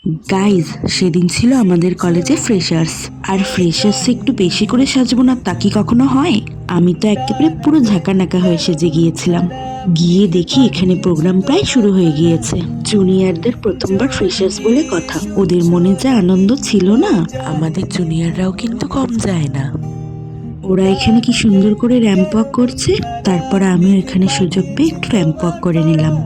Guys, সেদিন ছিল আমাদের কলেজে ফ্রেশার্স। আর ফ্রেশার্সে একটু বেশি করে সাজবো না তা কি কখনো হয়? আমি তো একেবারে পুরো ঝাঁকানাকা হয়ে সেজে গিয়েছিলাম। গিয়ে দেখি এখানে প্রোগ্রাম প্রায় শুরু হয়ে গিয়েছে। জুনিয়রদের প্রথমবার ফ্রেশার্স বলে কথা, ওদের মনে যে আনন্দ ছিল না। আমাদের জুনিয়ররাও কিন্তু কম যায় না। ওরা এখানে কি সুন্দর করে র্যাম্প ওয়াক করছে, তারপর আমিও এখানে সুযোগ পেয়ে একটু র্যাম্প ওয়াক করে নিলাম।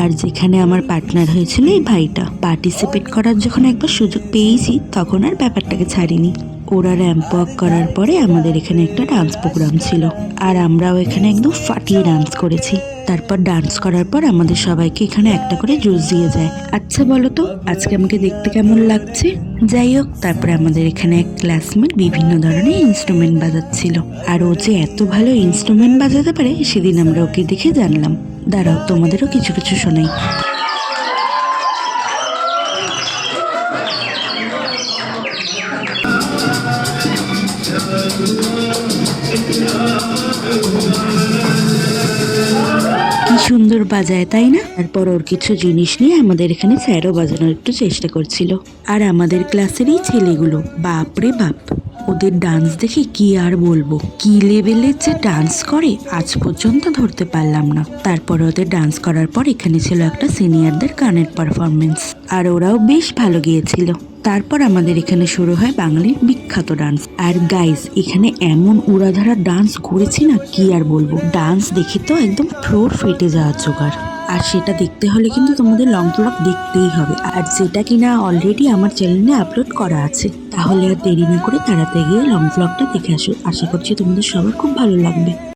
আর যেখানে আমার পার্টনার হয়েছিল এই ভাইটা, পার্টিসিপেট করার যখন একবার সুযোগ পেয়েছি তখন আর ব্যাপারটাকে ছাড়িনি। ওরা র্যাম্প ওয়াক করার পরে আমাদের এখানে একটা ডান্স প্রোগ্রাম ছিল, আর আমরাও এখানে একদম ফাটিয়ে ডান্স করেছি। তারপর ডান্স করার পর আমাদের সবাইকে এখানে একটা করে জুস দিয়ে যায়। আচ্ছা বলো তো, আজকে আমাকে দেখতে কেমন লাগছে? যাই হোক, তারপরে আমাদের এখানে এক ক্লাসমেট বিভিন্ন ধরনের ইনস্ট্রুমেন্ট বাজাচ্ছিল, আর ও যে এত ভালো ইনস্ট্রুমেন্ট বাজাতে পারে সেদিন আমরা ওকে দেখে জানলাম। দাঁড়াও, তোমাদেরও কিছু কিছু শোনাই। কি সুন্দর বাজায়, তাই না? তারপর ওর কিছু জিনিস নিয়ে আমাদের এখানে স্যারও বাজানোর একটু চেষ্টা করছিল। আর আমাদের ক্লাসেরই ছেলেগুলো, বাপরে বাপ, ওদের ডান্স দেখে কি আর বলবো, কি লেভেলের যে ডান্স করে আজ পর্যন্ত ধরতে পারলাম না। তারপর ওদের ডান্স করার পর এখানে ছিল একটা সিনিয়রদের গানের পারফরমেন্স, আর ওরাও বেশ ভালো গিয়েছিল। তারপর আমাদের এখানে শুরু হয় বাঙালির বিখ্যাত ডান্স। আর গাইজ, এখানে এমন উড়াধারা ডান্স করেছি না, কি আর বলবো। ডান্স দেখে তো একদম ফ্লোর ফেটে যাওয়ার জোগাড়। আর সেটা দেখতে হলে কিন্তু তোমাদের লং ব্লগ দেখতেই হবে, আর যেটা কিনা অলরেডি আমার চ্যানেলে আপলোড করা আছে। তাহলে আর দেরি না করে তাড়াতাড়ি গিয়ে লং ব্লগটা দেখে আসো। আশা করছি তোমাদের সবার খুব ভালো লাগবে।